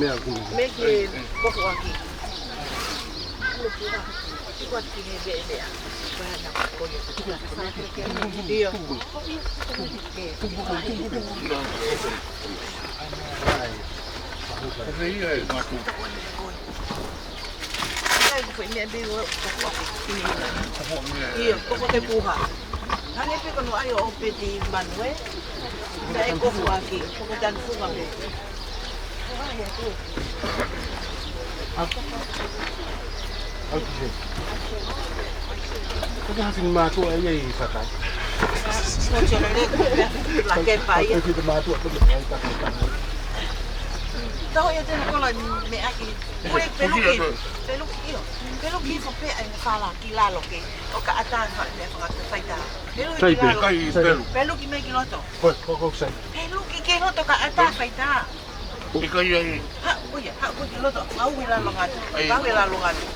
mea ku. Me ke kofu aki. Kuat kini bea. Bahana ko yo. Dio. Foi minha bigo kofu aki. Dio, kofu ke puha. Hane pe kono ai o pedi Manuel. Dai kofu aki, kofu dan funga me. Kau hasil matu aja ini sakai. Lagi payah. Kita matu apa tu? Tahu ya tu kalau me aki, boleh peluki, peluki sampai ada salah kila loke. Oka atas ada pengat faida. Peluki me kilo tu. Kau say. Peluki kilo tu ka atas faida. Ikaw yan. Ha, oye, kilo tu. Mau wila longan,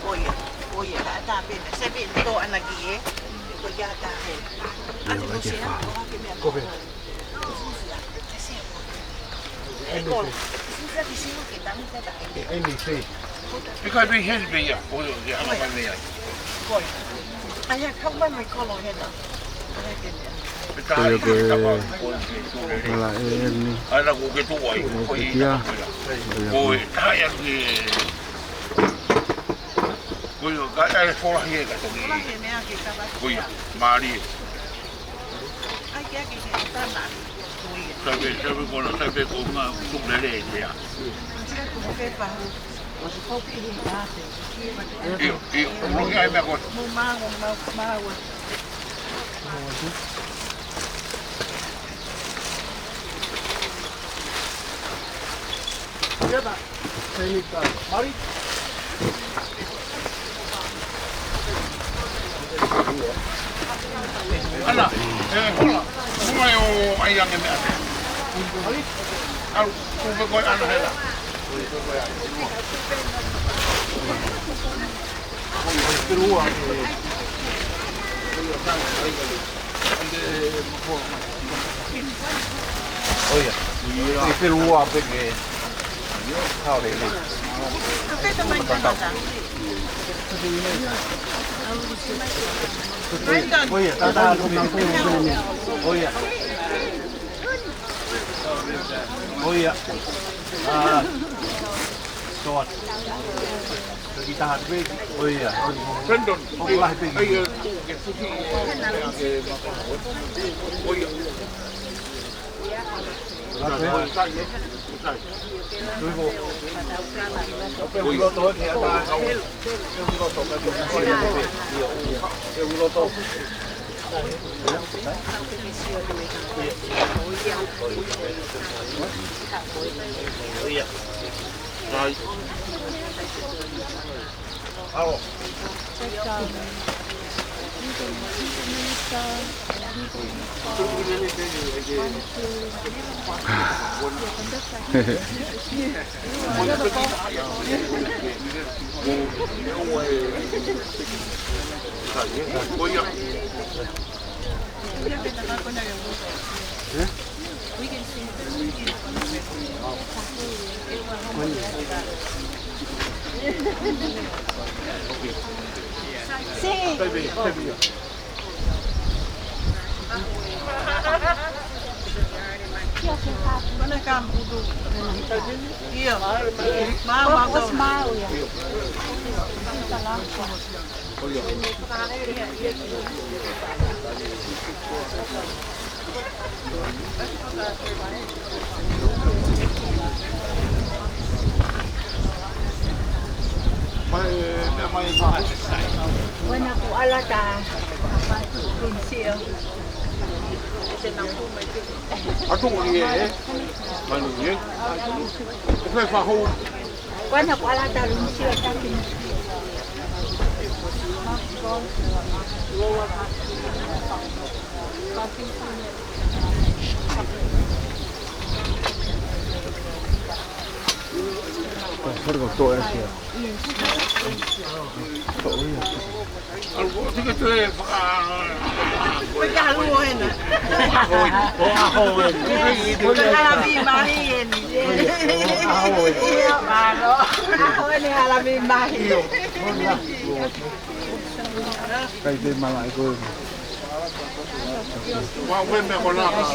oye. Oye, ada ben. Sebi itu anak dia. Itu dia ada. Ada musim. Kau ben. Ekol. Sisa di sini kita minta tak. Ini sih. Ikaw bin helbi ya. O ya ano man niya. Koi. Ayah kau ban mai kolong hena. Kaya ke malah ini. Ada ko ke tuwa ko Iya. Oi, kaya ke. Ko yo kaya fola hiya ka to. Ko mari. Ay kaya kita nak. Sabe ko nga sublele ya. Como que bahu. Masih kau pilih bahasa. Iyo, mo nga me ko. Mau. Ya tak. Ini tak. Mari. Ana, hola. Mo yo ayang me ate. Mari. Au, ko ko ana hela. Perua. Oh ya. Ini perua pergi. Kau deh. Kita teman kita. Oh ya, tata Oh ya. Oh ya. Soat. Kita hadwe. Oh ya. Brandon, Allah pergi. ay ke susi. Oh ya. Mana kamu tu? Iya. Mau mau ya. Buena ku alata. Prinsip. Atung ni manu ni. Ko fa ho. Buena ku alata prinsip tapi. Forgot to ask you. Algo así que te Porque algo bueno. Porque a la misma gente. A la misma gente. Kay din malaki ko. Wow, ven mejor nada.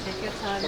Take your time.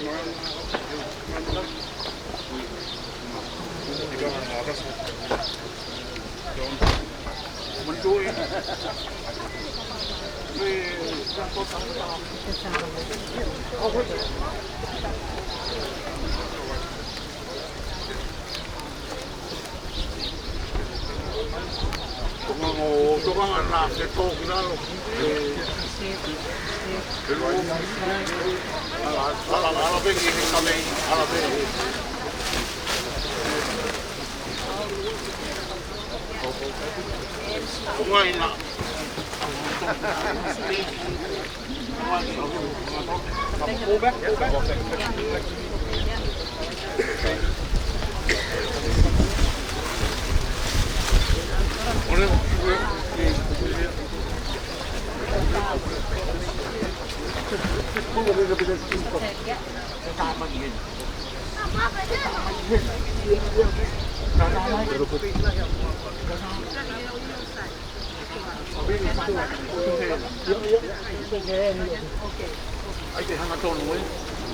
Hay que dejar todo, güey.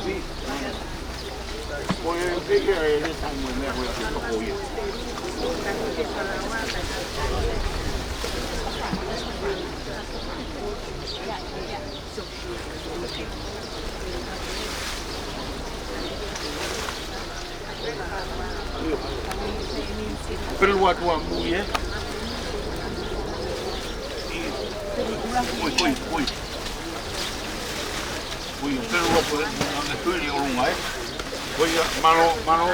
Sí. Pues sí que está muy mejor haciendo pollo. Pero el guatuá muy bien. Uy. Uy, usted no va a poder estoy con un maíz. Oye, mano.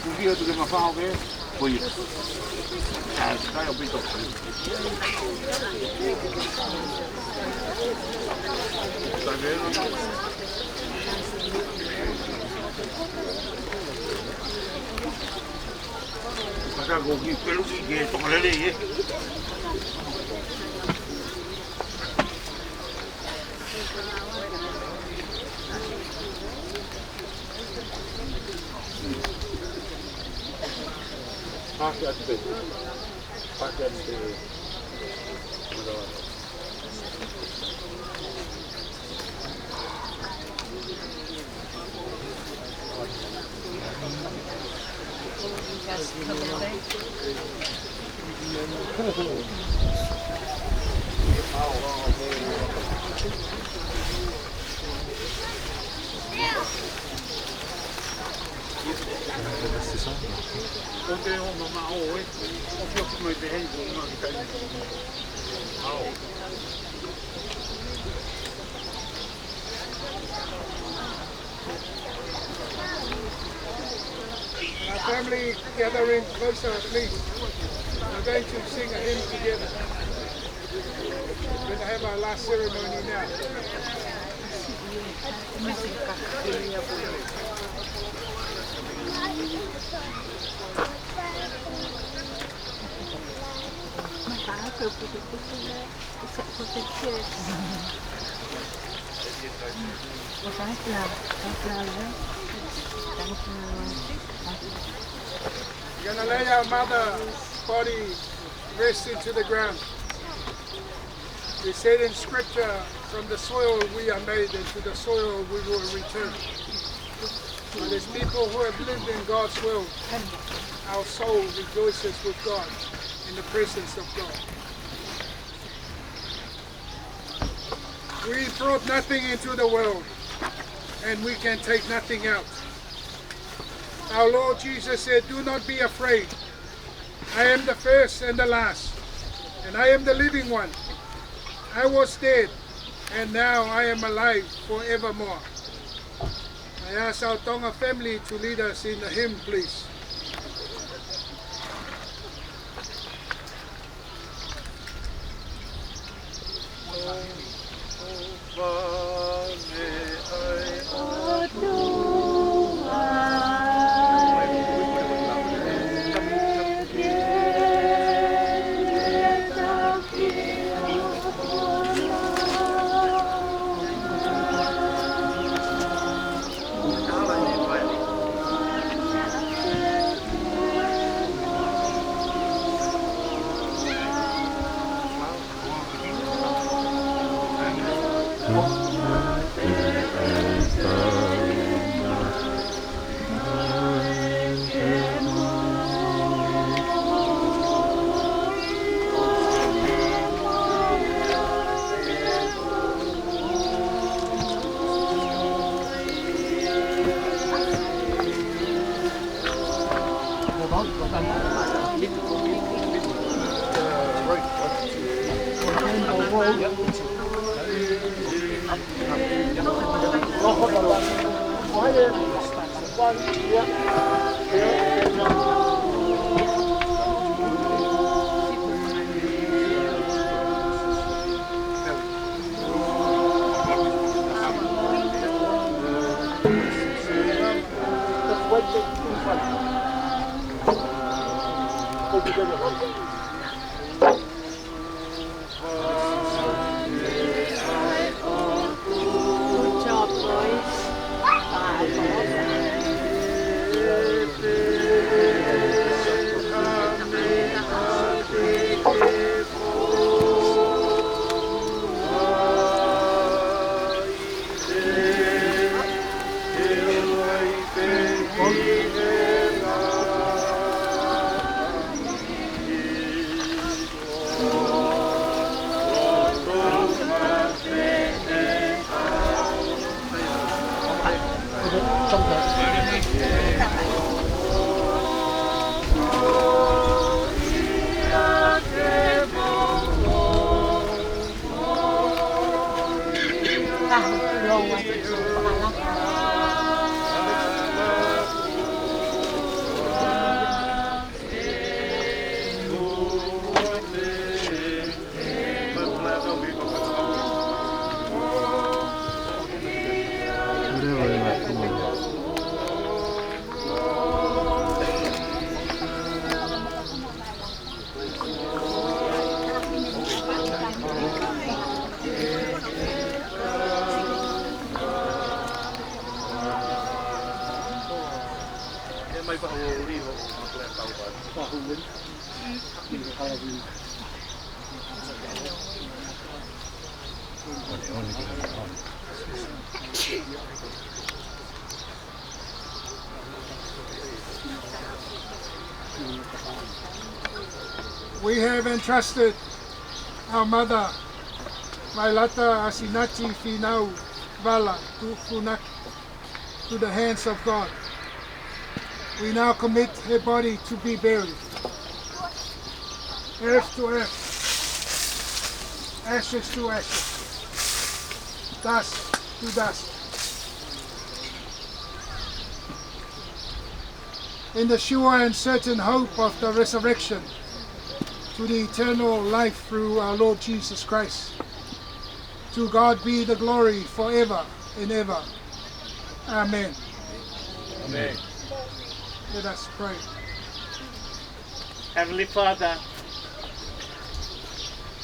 ¿Tú quieres que me fajo qué? Oye. Cállate un pito. ¿Está bien? Acá con mi pelo que tomaré ley, Family gathering closer at least. We're going to sing a hymn together. We're going to have our last ceremony now. We're going to lay our mother's body rest into the ground. We said in scripture, from the soil we are made and to the soil we will return. But as people who have lived in God's will, our soul rejoices with God in the presence of God. We brought nothing into the world, and we can take nothing out. Our Lord Jesus said, do not be afraid. I am the first and the last, and I am the living one. I was dead, and now I am alive forevermore. I ask our Tonga family to lead us in the hymn, please. We have entrusted our mother, Va'elata Asinate Va'elata Funaki, to the hands of God. We now commit her body to be buried. Earth to earth, ashes to ashes, dust to dust. In the sure and certain hope of the resurrection, to the eternal life through our Lord Jesus Christ. To God be the glory forever and ever. Amen. Amen. Let us pray. Heavenly Father,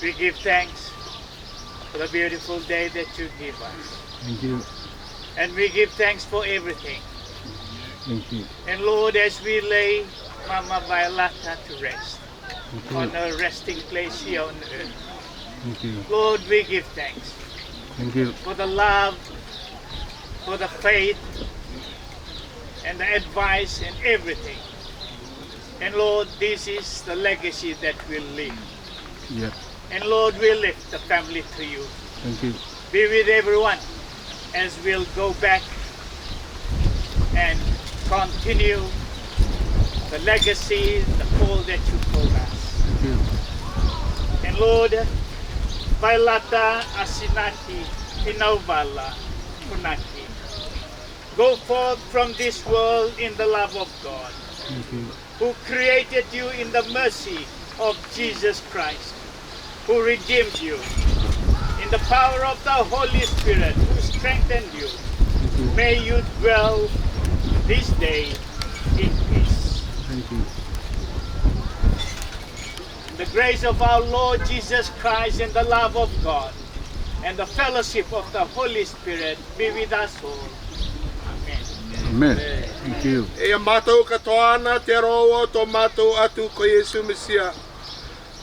We give thanks for the beautiful day that you give us. Thank you. And we give thanks for everything. Thank you. And Lord, as we lay Mama Va'elata to rest Thank on you. a resting place here on earth, Thank you. Lord, we give thanks Thank you. for the love, for the faith, and the advice and everything. And Lord, this is the legacy that we'll leave. Yeah. And Lord, we lift the family to you. Thank you. Be with everyone as we'll go back and continue the legacy, the call that you told us. Thank you. And Lord, Va'elata Asinate Va'elata Funaki, go forth from this world in the love of God, Thank you. who created you in the mercy of Jesus Christ, who redeemed you, in the power of the Holy Spirit, who strengthened you. Thank you. May you dwell this day in peace. Thank you. The grace of our Lord Jesus Christ and the love of God and the fellowship of the Holy Spirit be with us all. Amen. Amen. Thank you. E mātou katoana te roa tō mātou atu ko Yesu Mesia.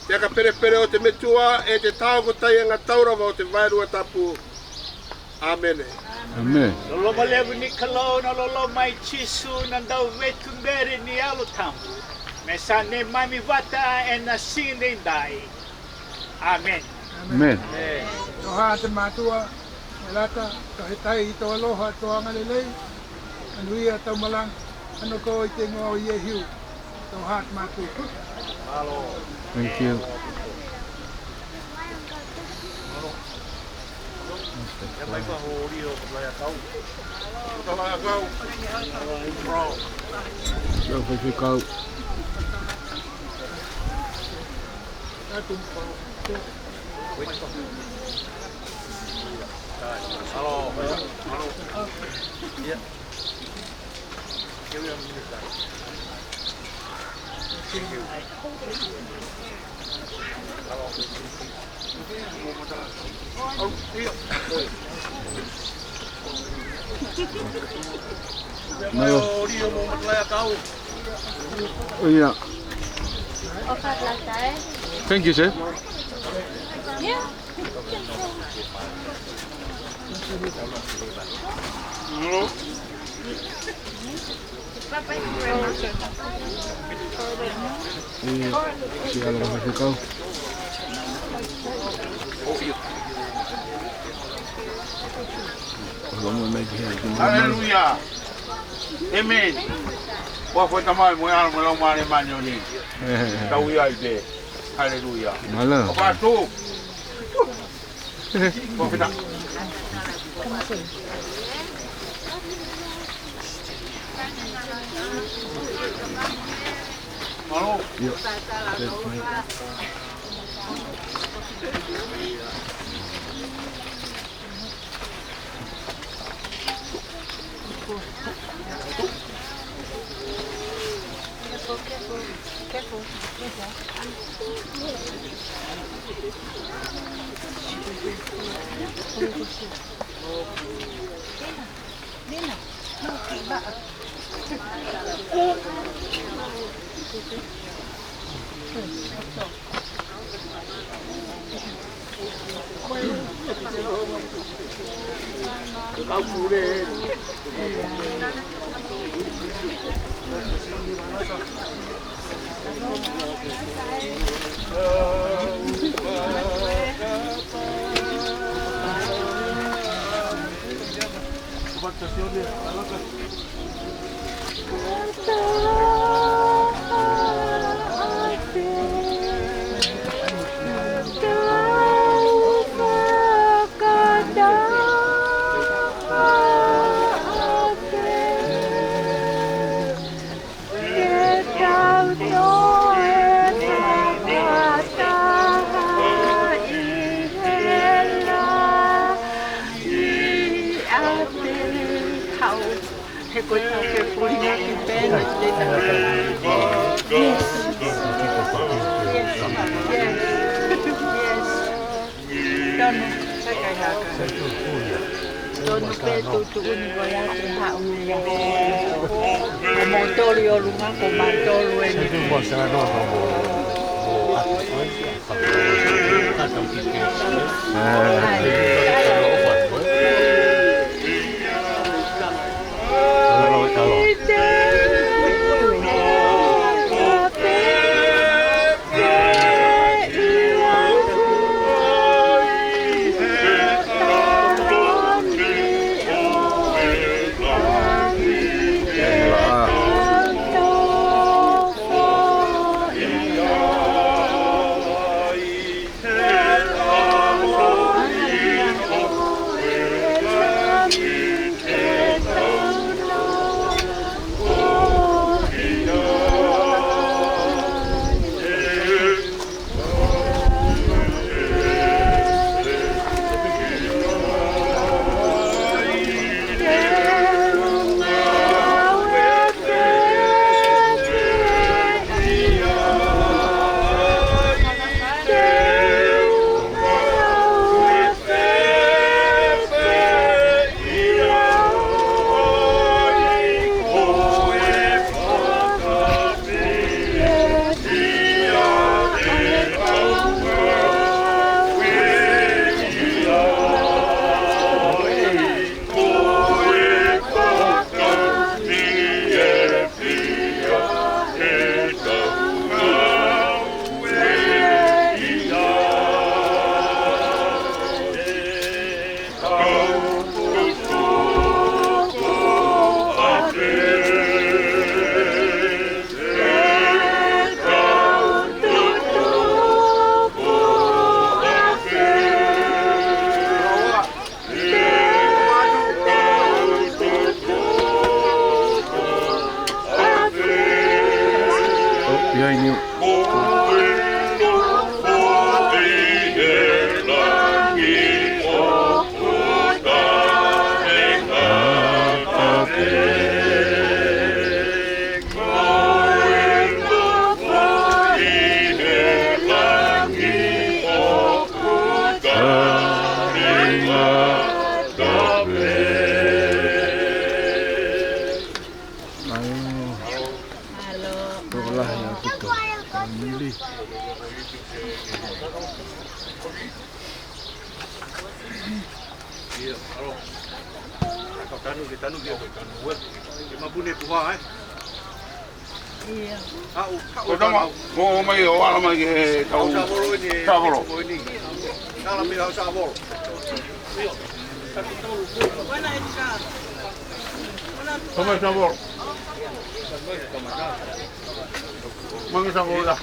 Te ka pere o te metua e te tāokotai ngā taurawa o te vairua tapu. Amen. Amen. Lolo malevu ni kalou na lolo mai chisu na dau wetu mbere ni alutambu. Me sa ne mami vata e na sine dai. Amen. Amen. Toha te mātua, e lata, ka he tai i tō aloha tō angalelei, anui a tau malang, ano ko i te ngō i e hiu, toha te mātua. Thank you. So if you go. No. Oh yeah. Thank you, sir. See how long it go. Hallelujah. Amen. Wa foi tamai mo ala mo ma le manyo ni. Tau ia ide. Hallelujah. Mala. Apa tu? Wa fita. Malo. Yo. That's fine. Mo mai o ala mai ke tau savolo. Kala mi hau savolo. Toma savolo. Mangi savolo da.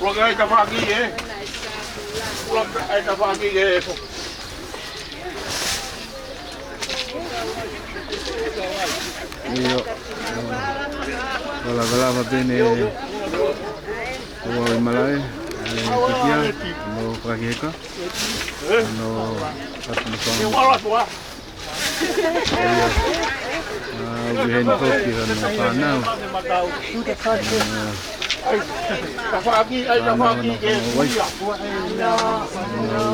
Lo que está aquí, Lo que está aquí eso. Io la bene o malai kia no prakeka no patno Wihen kopi dan panau.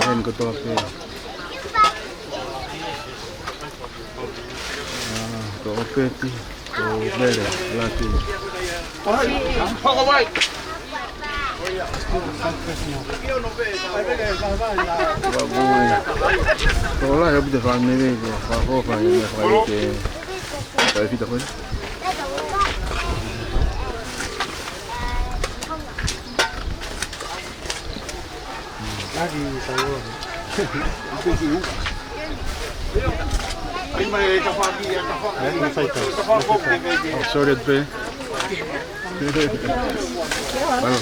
Wihen kotopi. Kopeti, kopere, lati. Hola, yo te fan me vego, fa fofa e me fai che fai fita poi. Lagi sawo. Sorry, be. Bueno.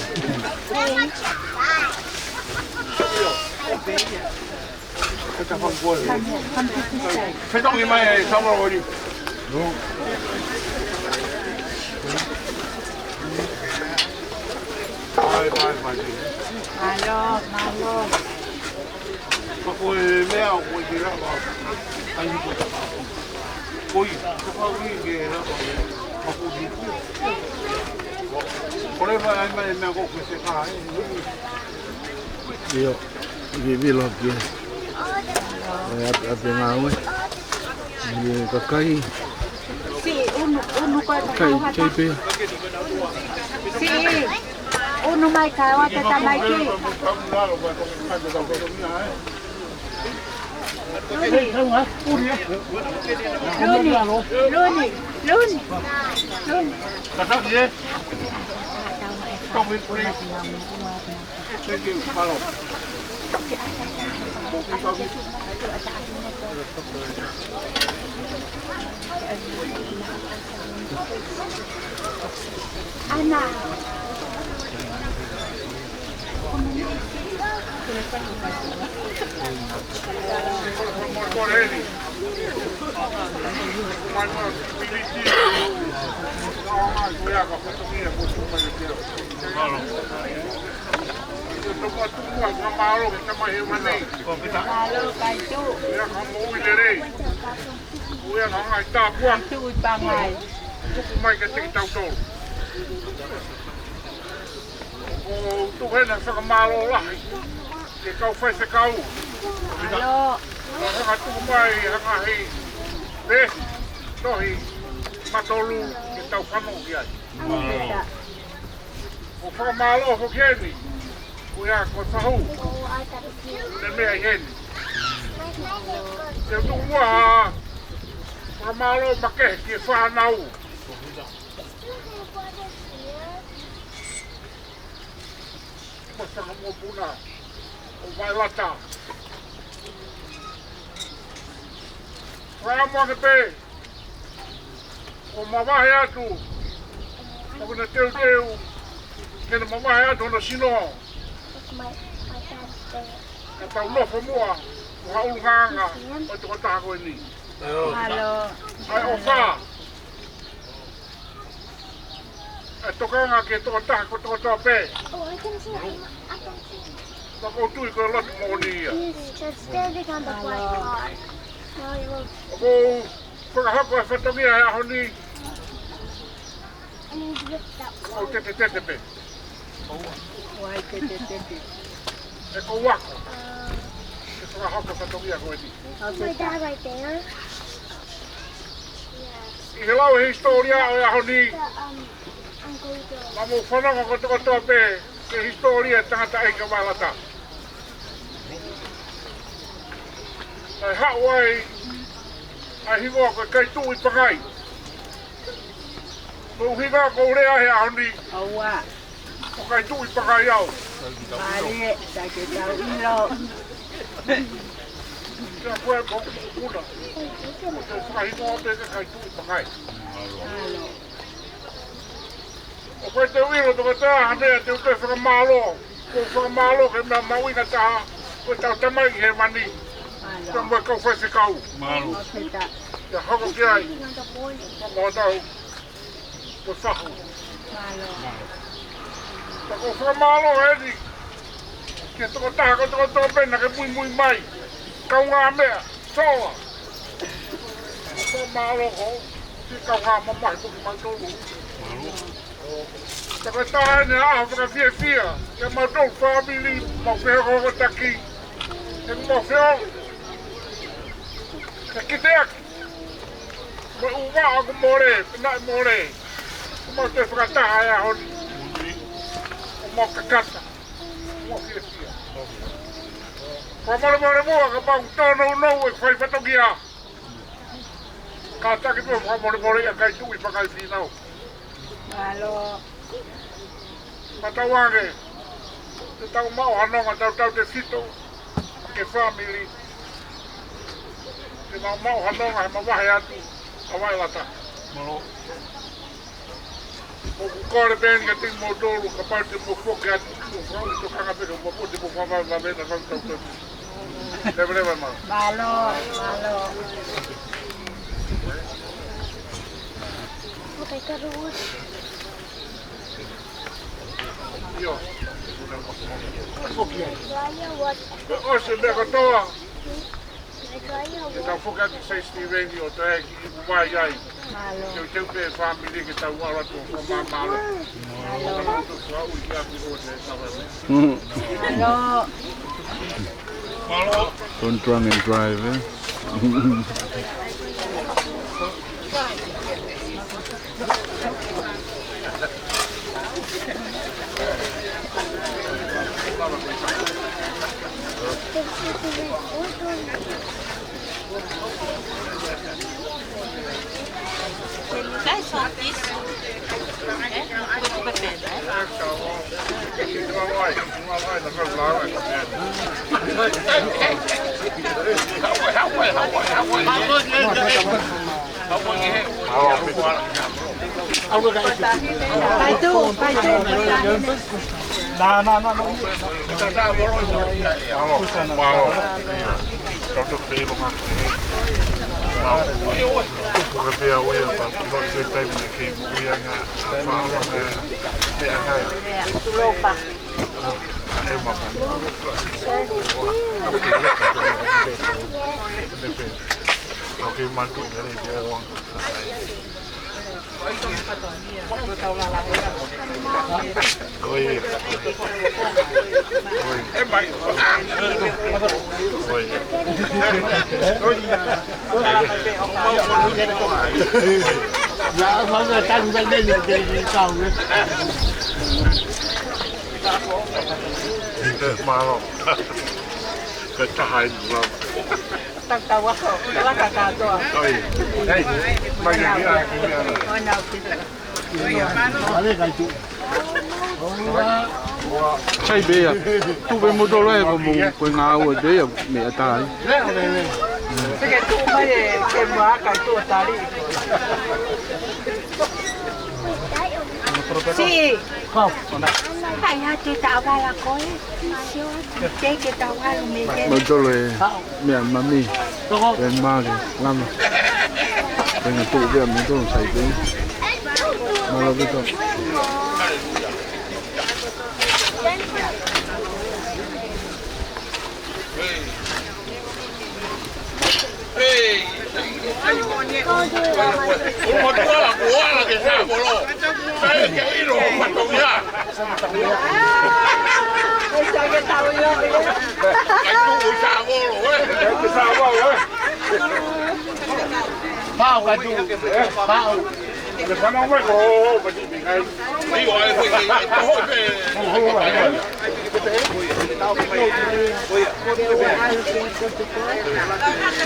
Fais-donc les mains, ça va revenir. Non. Alors. Porque me hago cualquier cosa. Ahí pues. Oye, ¿qué fue que era? Por eso hay más de me hago que se cae. Io, che vi lo chiedo. Abbiamo il cacai. Sì, uno qua C'è il Sì, uno mai kawata mai ki. Luni. Ana. Tu hena whakamalo lahi, ke kau whai se kau. Alo. Hanga tuku mai hanga hei, resi, tohi, matolu, ke tau whanau ki ai. O whakamalo ho keni, kuia ko whahu, ne mea heni. Te tuku mua, whakamalo make ke whanau. Sanga mo puna o Va'elata. Rā mua ke pe o mawahe atu o kuna teu kena mawahe atu na sino ka tau nofo mua o haulunganga o te kota koe ni. Alo. Ai o wha e tokanga ke tokota ko tokota pe. Ako tui ko lot mo ni ia. Just standing on the white car. Now he will. Ako whakahako e whatongia e aho ni. And he's with that O tete pe. Wai te. E ko wako. E whakahako whatongia koe ni. my dad right there. I he lau he historia o e aho ni. Uncle Joe. Ma mo whananga ko tokota pe. Ke historia tangata e ka Va'elata. Ai hawai, ai hingoa koe kai tui pakai. Mo hinga ko rea he ahoni, Awa. ko kai tui pakai au. Mare, sa ke tau ilo. Kia koe mo kuna. Ko te whakahingoa pe ka kai tui pakai. Alo. O koe te uiro toka tā hanea te utoe whakamalo. Ko whakamalo ke mea mawinga taha. Ko tau tamai he mani. Ka Alo. mua kau whai se kau. Malu. Oketa. Kia hoko ki ai. On the board. Mo tau. Ko whahu. Alo. Ta ko whakamalo he ni. Ke toko taha ko toko tō pena ke mui mai. Kau ngā mea. Sola. Whakamalo ko. Ki kau ngā mamai puki mantolu. Ta ko taha ne aho whaka fia. Ke mantolu family. Mau whio koko taki. Ke mau whio. Ke kite aki. Mo uwa aku more. Pina more. Mo te whakataha e ahoni. Mo kakata. Mo fia. Whamare mua ka pau tōnau nau e whai whatokia. Ka taki pua whamare ia kai tui whakai whinau. Alo. Matawange. Te tau mau hanonga tau te whito. Ke family. Te mau hanonga he mawahe atu. A Va'elata. Malu. Mo kukore pēni ka ting mo tōru ka pau te mo whoke atu. Mo whau to kanga pēka mo pote mo whamau la vena kau tau tau. Lewa ma. Malo. Okay, got a wood. Io. What? O se me katoa. I try your Te tau whoke atu 60 reni o te eki i mai ai. Malo. Ke family kita wala tu malo. Malo. Malo. Don't drunk and drive, eh? Can you guys want this? With the Chạy bê à? Tu bê mô tô lại có mùng quên ngáo rồi bê à mẹ ta. cái tu mới cái má cái tu ta đi. Sí. Kaya kita wala ko eh. Masyo. Kita wala may Mô tô lại mẹ mami. Bên ma kì lắm. Bên là tụ bê mô tô chạy bê. Mà là bê tô.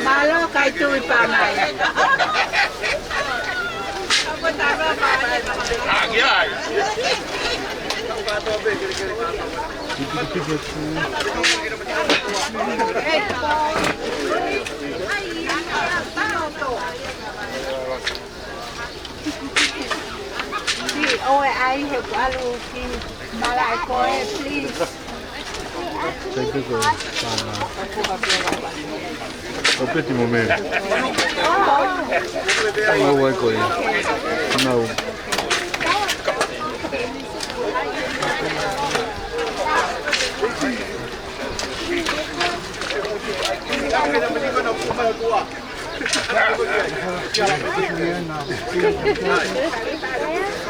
Malo kay tu pa mai. Oh, I have alu ki malai ko please. Chạy bê rồi. Có biết thì một mình. Không quay cười. Nào.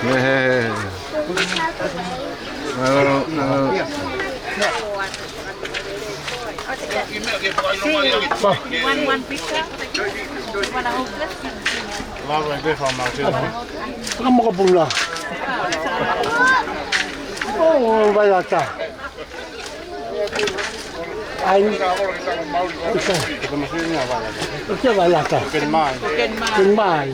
Yeah. One picture. One hopeless. Kamu ke pula? Oh, Va'elata. Anh cái Va'elata. Kinh mai.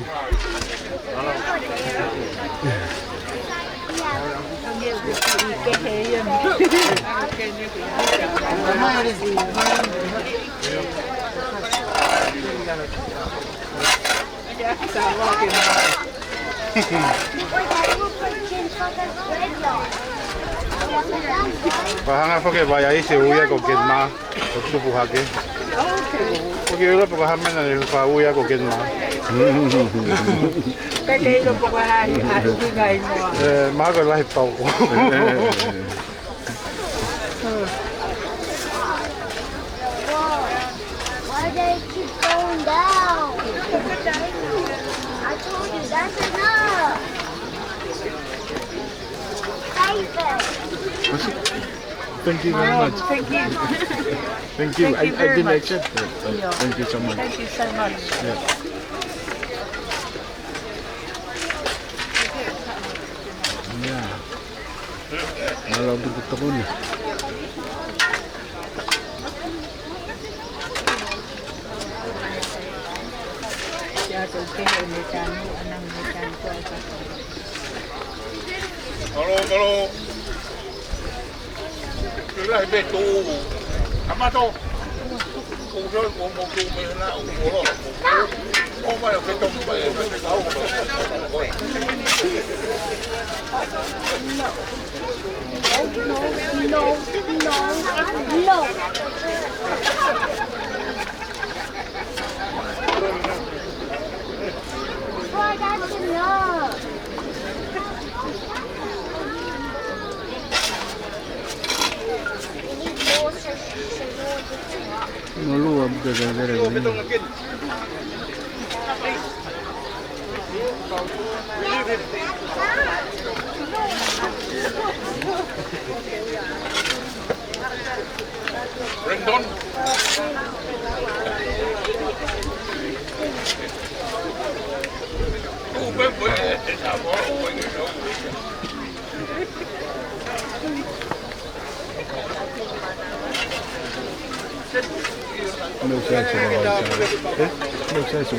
Bahanga foke vaya ise uya ko kenma to buhake. Porque yo lo pongo a menos de fa uya ko kenma. Cái đây là một cái ngày mà. Má ko lai pau. Why they keep going down? I told you Thank you very much. Thank you. Thank you. Thank you I very didn't much. accept it. Yeah. Thank you so much. Thank you so much. Yeah. Yeah. Malah begitu pun. Ya, okay, ini tanu, anang tanu ko ay Malo. Kira beto. Amato. Kung saan mo na ulo. Oh, may beto ba? No. Why that's enough. Maluwag dari ini. Rendon. No sense No sense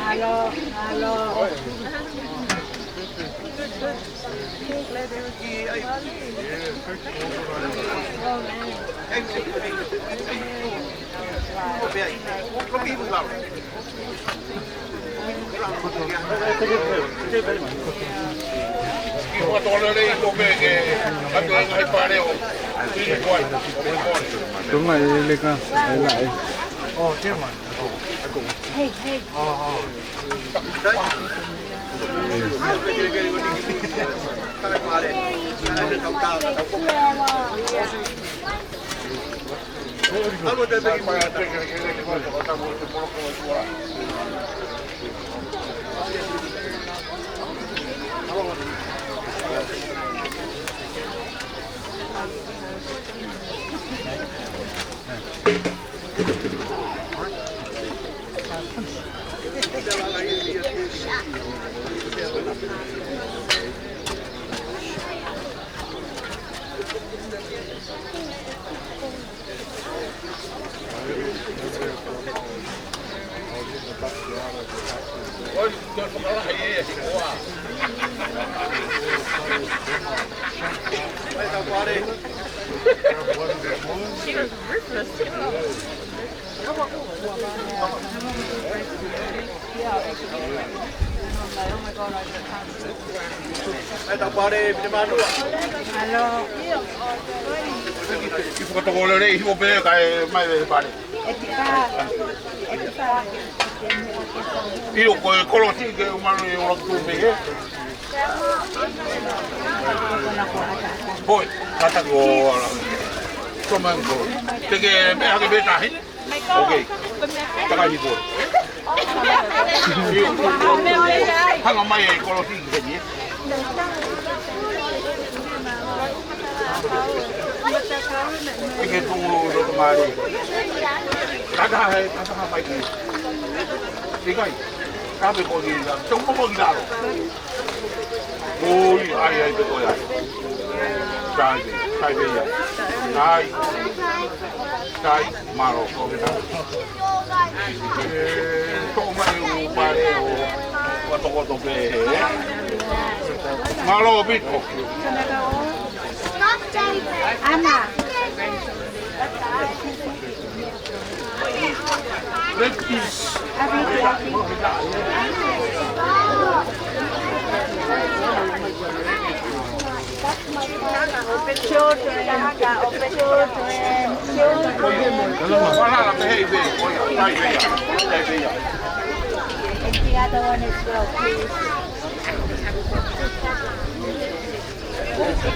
Halo. Đúng rồi, Linh à, lại. Hey. Io quello sì che umano è un tuo poi kata ko tomango tege me age beta hi okay taka hi ko hanga mai ko ti ke ni ke tu do mari kata ha mai ki dikai kabe ko ni la tong mo ni la ôi ai cái tôi à sai bây giờ sai mà rồi có cái nào tôi mới qua đây qua tôi về mà lo biết không Anna. The other one as well, please.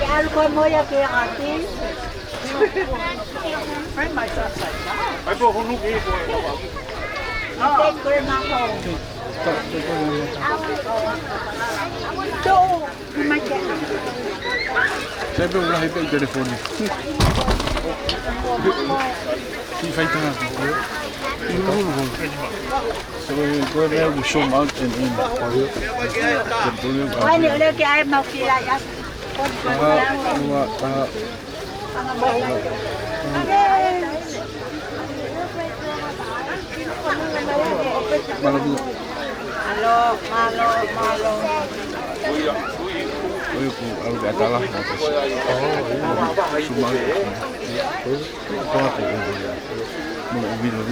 Alcohol mo ya kaya ate. Ay po Funaki po. Take ko na ako. Do, kumain. Saya belum lahir dari telefon ni. Si fai tengah tu. So go there we show out and in. Why ni ulit kaya mau kila ya. Malo. Oye, algo de atrás. Sumar. Mau video.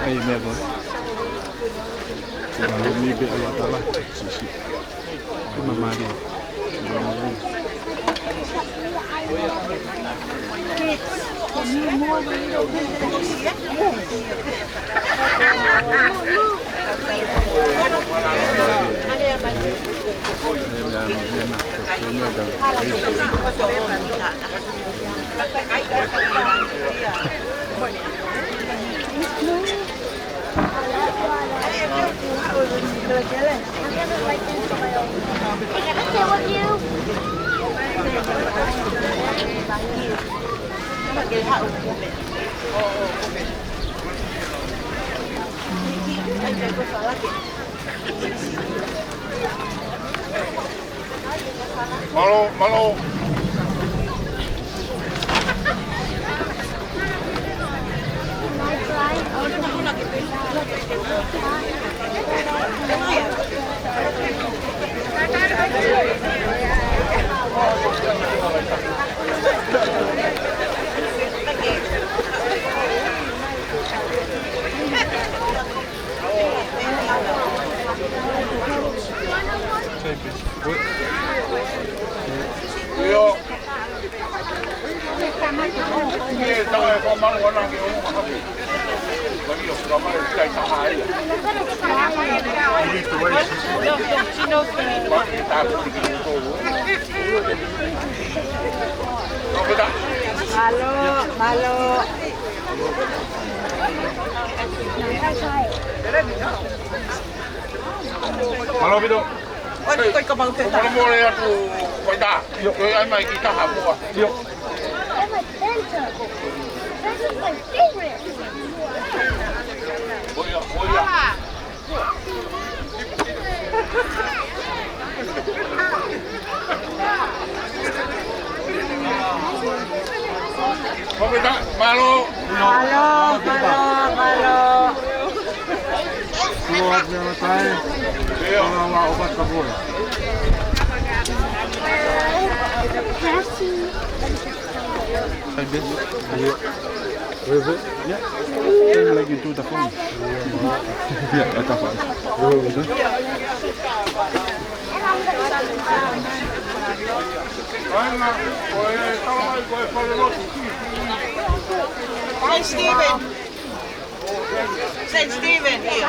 Hey, never. Kalau ni be Allah Taala. Sisi. Mama dia. Malo. Yo. Ini tahu kau malu orang yang orang bagi yo kamu cai sahai. Ini tu wes. Malo. Malo bido. Kalau boleh aku kita, yo ai mai kita hamu ah. Yo. This is my favorite. Boya. Committal, malo. Keluar jangan tay. Kalau obat kabur. Saya dia. Ya. Saya lagi tu tak pun. Ya, tak apa. Saint Stephen here.